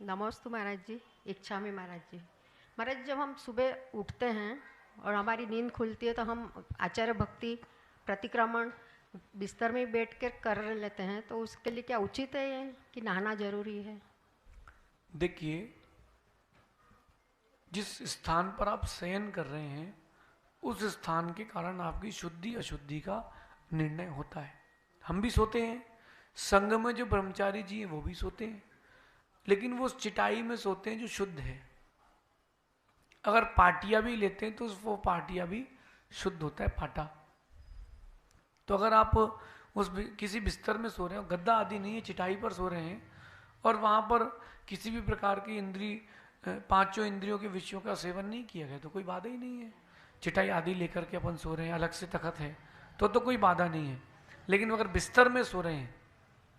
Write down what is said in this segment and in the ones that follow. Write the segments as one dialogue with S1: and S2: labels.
S1: नमोस्तु महाराज जी। इच्छा में महाराज जी। महाराज, जब हम सुबह उठते हैं और हमारी नींद खुलती है तो हम आचार्य भक्ति प्रतिक्रमण बिस्तर में बैठ कर लेते हैं, तो उसके लिए क्या उचित है ये कि नहाना जरूरी है?
S2: देखिए, जिस स्थान पर आप शयन कर रहे हैं उस स्थान के कारण आपकी शुद्धि अशुद्धि का निर्णय होता है। हम भी सोते हैं, संघ में जो ब्रह्मचारी जी हैं वो भी सोते हैं, लेकिन वो उस चिटाई में सोते हैं जो शुद्ध है। अगर पाटिया भी लेते हैं तो वो पाटिया भी शुद्ध होता है, पाटा। तो अगर आप किसी बिस्तर में सो रहे हो, गद्दा आदि नहीं है, चिटाई पर सो रहे हैं और वहाँ पर किसी भी प्रकार की पांचों इंद्रियों के विषयों का सेवन नहीं किया गया तो कोई बाधा ही नहीं है। चिटाई आदि लेकर के अपन सो रहे हैं, अलग से तखत है तो कोई बाधा नहीं है। लेकिन अगर बिस्तर में सो रहे हैं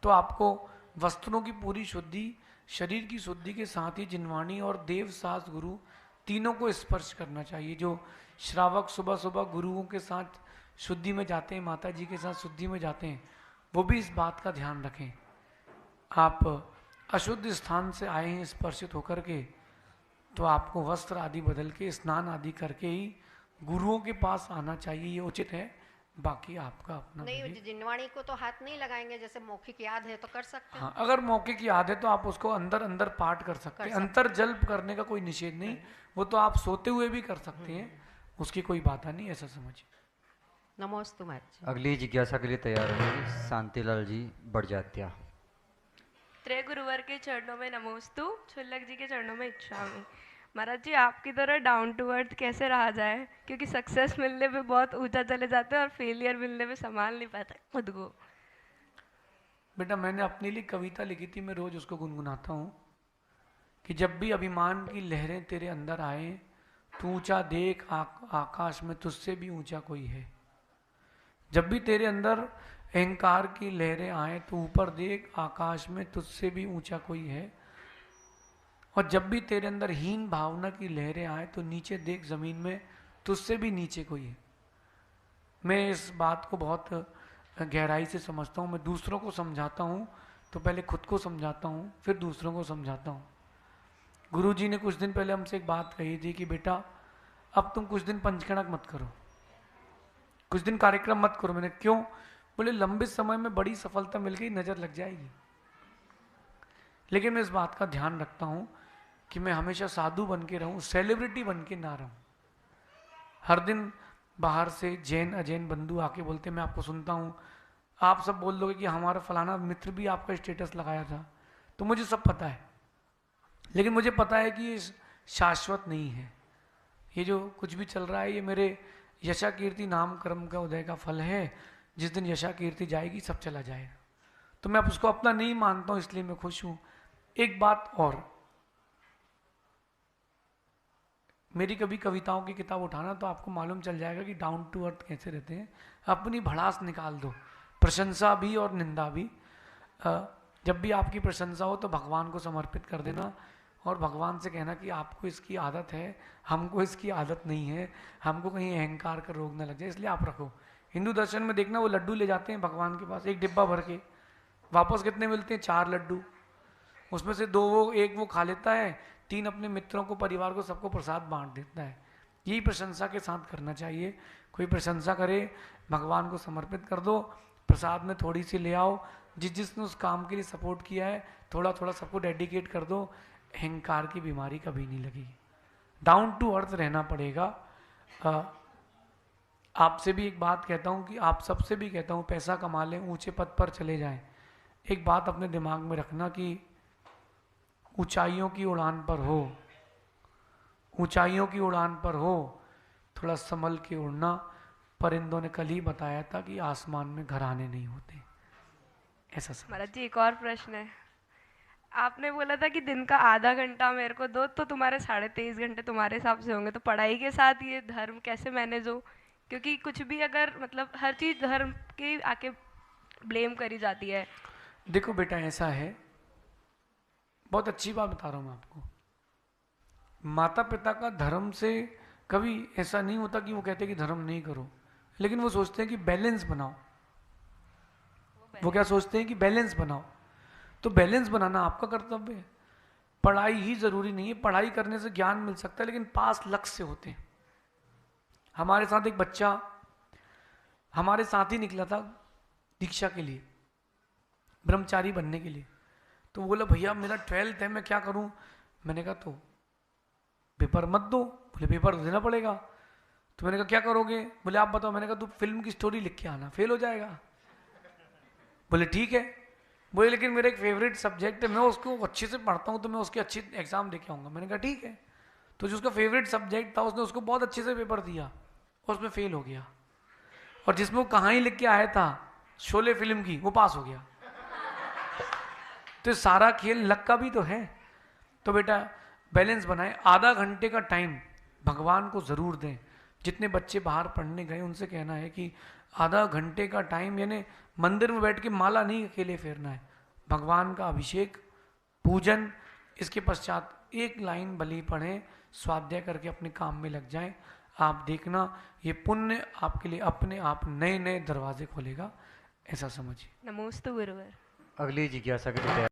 S2: तो आपको वस्त्रों की पूरी शुद्धि, शरीर की शुद्धि के साथ ही जिनवाणी और देव सास गुरु तीनों को स्पर्श करना चाहिए। जो श्रावक सुबह सुबह गुरुओं के साथ शुद्धि में जाते हैं, माता जी के साथ शुद्धि में जाते हैं, वो भी इस बात का ध्यान रखें। आप अशुद्ध स्थान से आए हैं स्पर्शित होकर के, तो आपको वस्त्र आदि बदल के स्नान आदि करके ही गुरुओं के पास आना चाहिए, ये उचित है। बाकी आपका अपना
S1: नहीं, जिनवाणी को तो हाथ नहीं लगाएंगे, जैसे मौखिक याद है तो कर सकते हैं।
S2: हाँ, अगर मौके की याद है तो आप उसको अंदर अंदर पाठ कर सकते हैं। अंतर जल्प करने का कोई निषेध नहीं, वो तो आप सोते हुए भी कर सकते हैं, उसकी कोई बाधा नहीं, ऐसा समझिए।
S1: नमोस्तु महाराज।
S3: अगली जिज्ञासा के लिए तैयार होंगे शांतिलाल जी बढ़जात्या।
S4: त्रय गुरुवर के चरणों में नमोस्तु, छुल्लक जी के चरणों में इच्छा में। महाराज जी, आपकी तरह डाउन टू अर्थ कैसे रहा जाए, क्योंकि सक्सेस मिलने पे बहुत ऊंचा चले जाते हैं और फेलियर मिलने पे संभाल नहीं पाते खुद को।
S2: बेटा, मैंने अपने लिए कविता लिखी थी, मैं रोज उसको गुनगुनाता हूँ कि जब भी अभिमान की लहरें तेरे अंदर आए, तू ऊंचा देख आकाश में तुझसे भी ऊंचा कोई है। जब भी तेरे अंदर अहंकार की लहरें आए तो ऊपर देख आकाश में तुझसे भी ऊंचा कोई है। और जब भी तेरे अंदर हीन भावना की लहरें आए तो नीचे देख जमीन में तुझसे भी नीचे कोई है। मैं इस बात को बहुत गहराई से समझता हूँ। मैं दूसरों को समझाता हूँ तो पहले खुद को समझाता हूँ, फिर दूसरों को समझाता हूँ। गुरुजी ने कुछ दिन पहले हमसे एक बात कही थी कि बेटा, अब तुम कुछ दिन पंचकणक मत करो, कुछ दिन कार्यक्रम मत करो। मैंने क्यों? बोले लंबे समय में बड़ी सफलता मिल गई, नजर लग जाएगी। लेकिन मैं इस बात का ध्यान रखता हूं कि मैं हमेशा साधु बन के रहूं, सेलिब्रिटी बन के ना रहूं। हर दिन बाहर से जैन अजैन बंधु आके बोलते, मैं आपको सुनता हूं, आप सब बोल दोगे कि हमारा फलाना मित्र भी आपका स्टेटस लगाया था, तो मुझे सब पता है। लेकिन मुझे पता है कि ये शाश्वत नहीं है। ये जो कुछ भी चल रहा है ये मेरे यशा कीर्ति नाम कर्म का उदय का फल है। जिस दिन यशा कीर्ति जाएगी सब चला जाएगा। तो मैं उसको अपना नहीं मानता हूं, इसलिए मैं खुश हूं। एक बात और, मेरी कभी कविताओं की किताब उठाना तो आपको मालूम चल जाएगा कि डाउन टू अर्थ कैसे रहते हैं। अपनी भड़ास निकाल दो, प्रशंसा भी और निंदा भी। जब भी आपकी प्रशंसा हो तो भगवान को समर्पित कर देना और भगवान से कहना कि आपको इसकी आदत है, हमको इसकी आदत नहीं है, हमको कहीं अहंकार का रोग न लग जाए, इसलिए आप रखो। हिंदू दर्शन में देखना, वो लड्डू ले जाते हैं भगवान के पास एक डिब्बा भर के, वापस कितने मिलते हैं? 4 लड्डू। उसमें से 2 एक वो खा लेता है, 3 अपने मित्रों को, परिवार को, सबको प्रसाद बांट देता है। यही प्रशंसा के साथ करना चाहिए। कोई प्रशंसा करे, भगवान को समर्पित कर दो, प्रसाद में थोड़ी सी ले आओ। जिसने उस काम के लिए सपोर्ट किया है थोड़ा थोड़ा सबको डेडिकेट कर दो। अहंकार की बीमारी कभी नहीं लगेगी। डाउन टू अर्थ रहना पड़ेगा। आपसे भी एक बात कहता हूँ कि आप सबसे भी कहता हूँ, पैसा कमा लें, ऊंचे पद पर चले जाएं, एक बात अपने दिमाग में रखना कि ऊंचाइयों की उड़ान पर हो, ऊंचाइयों की उड़ान पर हो, थोड़ा संभल के उड़ना। परिंदों ने कल ही बताया था कि आसमान में घराने नहीं होते, ऐसा समझ।
S4: महाराज जी, एक और प्रश्न है। आपने बोला था कि दिन का आधा घंटा मेरे को दो, तो तुम्हारे 23.5 घंटे तुम्हारे हिसाब से होंगे, तो पढ़ाई के साथ ये धर्म कैसे मैनेज हो? क्योंकि कुछ भी अगर मतलब हर चीज धर्म की आके ब्लेम करी जाती है।
S2: देखो बेटा, ऐसा है, बहुत अच्छी बात बता रहा हूं मैं आपको। माता पिता का धर्म से कभी ऐसा नहीं होता कि वो कहते कि धर्म नहीं करो, लेकिन वो सोचते हैं कि बैलेंस बनाओ। वो क्या सोचते हैं कि बैलेंस बनाओ। तो बैलेंस बनाना आपका कर्तव्य है। पढ़ाई ही जरूरी नहीं है, पढ़ाई करने से ज्ञान मिल सकता है, लेकिन पास लक्ष्य से होते हैं। हमारे साथ एक बच्चा हमारे साथ ही निकला था दीक्षा के लिए, ब्रह्मचारी बनने के लिए। तो बोला भैया मेरा 12th है, मैं क्या करूं? मैंने कहा तो पेपर मत दो। बोले पेपर तो देना पड़ेगा। तो मैंने कहा क्या करोगे? बोले आप बताओ। मैंने कहा तू फिल्म की स्टोरी लिख के आना, फेल हो जाएगा। बोले ठीक है। बोले लेकिन मेरा एक फेवरेट सब्जेक्ट है, मैं उसको अच्छे से पढ़ता हूँ तो मैं उसकी अच्छी एग्जाम देके आऊँगा। मैंने कहा ठीक है। तो जो उसका फेवरेट सब्जेक्ट था उसने उसको बहुत अच्छे से पेपर दिया और उसमें फेल हो गया। और जिसमें वो कहानी लिख के आया था शोले फिल्म की, वो पास हो गया। तो सारा खेल लक का भी तो है। तो बेटा बैलेंस बनाए, आधा घंटे का टाइम भगवान को जरूर दें। जितने बच्चे बाहर पढ़ने गए उनसे कहना है कि आधा घंटे का टाइम, यानी मंदिर में बैठ के माला नहीं अकेले फेरना है, भगवान का अभिषेक पूजन, इसके पश्चात एक लाइन बलि पढ़ें, स्वाध्याय करके अपने काम में लग जाएं। आप देखना ये पुण्य आपके लिए अपने आप नए नए दरवाजे खोलेगा, ऐसा समझिए।
S4: नमोस्तु गुरुवर।
S3: अगली जिज्ञासा के लिए तैयार।